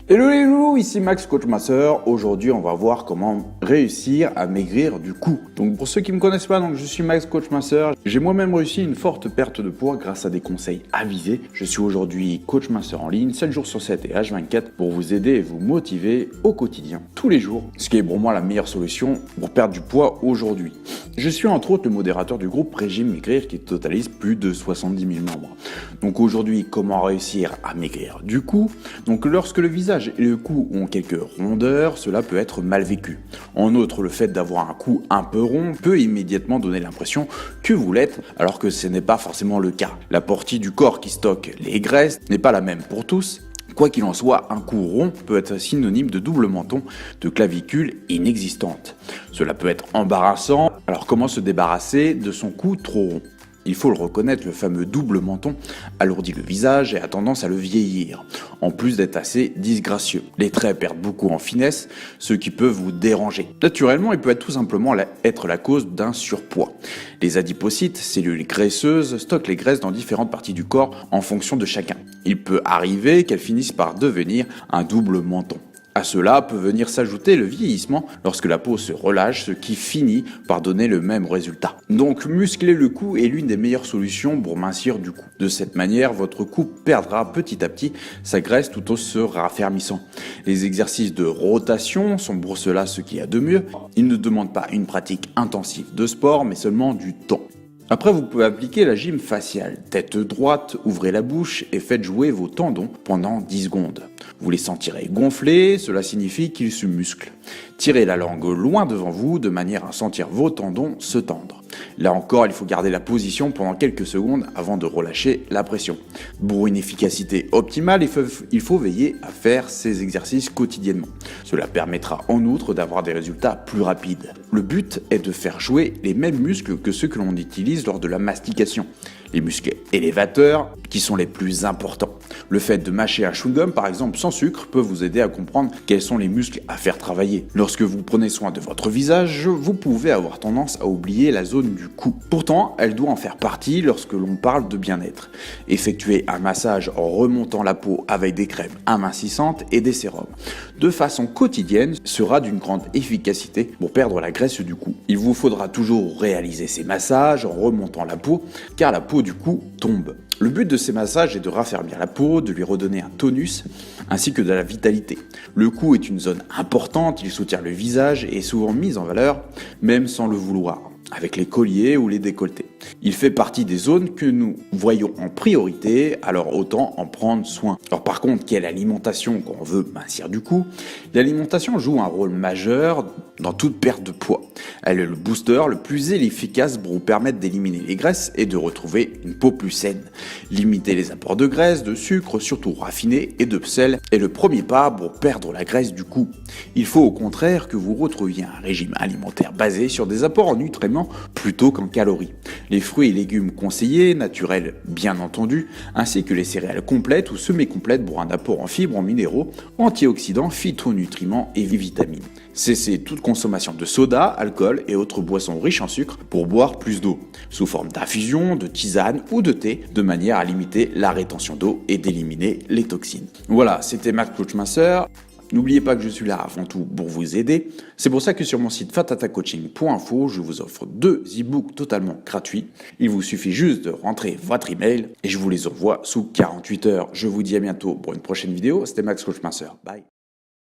Hello les loulous, ici Max Coach Masseur. Aujourd'hui, on va voir comment réussir à maigrir du cou. Donc pour ceux qui me connaissent pas, je suis Max Coach Masseur. J'ai moi-même réussi une forte perte de poids grâce à des conseils avisés. Je suis aujourd'hui coach masseur en ligne, 7 jours sur 7 et H24 pour vous aider et vous motiver au quotidien, tous les jours, ce qui est pour moi la meilleure solution pour perdre du poids aujourd'hui. Je suis entre autres le modérateur du groupe Régime Maigrir qui totalise plus de 70 000 membres. Donc aujourd'hui, comment réussir à maigrir du cou? Donc lorsque le visage et le cou ont quelques rondeurs, cela peut être mal vécu. En outre, le fait d'avoir un cou un peu rond peut immédiatement donner l'impression que vous l'êtes, alors que ce n'est pas forcément le cas. La partie du corps qui stocke les graisses n'est pas la même pour tous. Quoi qu'il en soit, un cou rond peut être synonyme de double menton, de clavicule inexistante. Cela peut être embarrassant, alors comment se débarrasser de son cou trop rond? Il faut le reconnaître, le fameux double menton alourdit le visage et a tendance à le vieillir, en plus d'être assez disgracieux. Les traits perdent beaucoup en finesse, ce qui peut vous déranger. Naturellement, il peut être tout simplement être la cause d'un surpoids. Les adipocytes, cellules graisseuses, stockent les graisses dans différentes parties du corps en fonction de chacun. Il peut arriver qu'elles finissent par devenir un double menton. À cela peut venir s'ajouter le vieillissement lorsque la peau se relâche, ce qui finit par donner le même résultat. Donc muscler le cou est l'une des meilleures solutions pour mincir du cou. De cette manière, votre cou perdra petit à petit sa graisse tout en se raffermissant. Les exercices de rotation sont pour cela ce qu'il y a de mieux. Ils ne demandent pas une pratique intensive de sport, mais seulement du temps. Après, vous pouvez appliquer la gym faciale. Tête droite, ouvrez la bouche et faites jouer vos tendons pendant 10 secondes. Vous les sentirez gonfler, cela signifie qu'ils se musclent. Tirez la langue loin devant vous de manière à sentir vos tendons se tendre. Là encore, il faut garder la position pendant quelques secondes avant de relâcher la pression. Pour une efficacité optimale, il faut veiller à faire ces exercices quotidiennement. Cela permettra en outre d'avoir des résultats plus rapides. Le but est de faire jouer les mêmes muscles que ceux que l'on utilise lors de la mastication. Les muscles élévateurs qui sont les plus importants. Le fait de mâcher un chewing-gum par exemple sans sucre peut vous aider à comprendre quels sont les muscles à faire travailler. Lorsque vous prenez soin de votre visage, vous pouvez avoir tendance à oublier la zone du cou. Pourtant, elle doit en faire partie lorsque l'on parle de bien-être. Effectuez un massage en remontant la peau avec des crèmes amincissantes et des sérums. De façon quotidienne sera d'une grande efficacité pour perdre la graisse du cou. Il vous faudra toujours réaliser ces massages en remontant la peau car la peau du cou tombe. Le but de ces massages est de raffermir la peau, de lui redonner un tonus, ainsi que de la vitalité. Le cou est une zone importante, il soutient le visage et est souvent mis en valeur, même sans le vouloir, avec les colliers ou les décolletés. Il fait partie des zones que nous voyons en priorité, alors autant en prendre soin. Alors par contre, quelle alimentation quand on veut mincir du cou? L'alimentation joue un rôle majeur dans toute perte de poids. Elle est le booster le plus efficace pour vous permettre d'éliminer les graisses et de retrouver une peau plus saine. Limiter les apports de graisse, de sucre, surtout raffinés, et de sel est le premier pas pour perdre la graisse du cou. Il faut au contraire que vous retrouviez un régime alimentaire basé sur des apports en nutriments plutôt qu'en calories. Les fruits et légumes conseillés, naturels bien entendu, ainsi que les céréales complètes ou semi-complètes pour un apport en fibres, en minéraux, antioxydants, phytonutriments et vitamines. Cessez toute consommation de soda, alcool et autres boissons riches en sucre pour boire plus d'eau, sous forme d'infusion, de tisane ou de thé, de manière à limiter la rétention d'eau et d'éliminer les toxines. Voilà, c'était Max Coach Masseur. N'oubliez pas que je suis là avant tout pour vous aider. C'est pour ça que sur mon site fatatacoaching.info, je vous offre 2 e-books totalement gratuits. Il vous suffit juste de rentrer votre email et je vous les envoie sous 48 heures. Je vous dis à bientôt pour une prochaine vidéo. C'était Max Coach Masseur. Bye.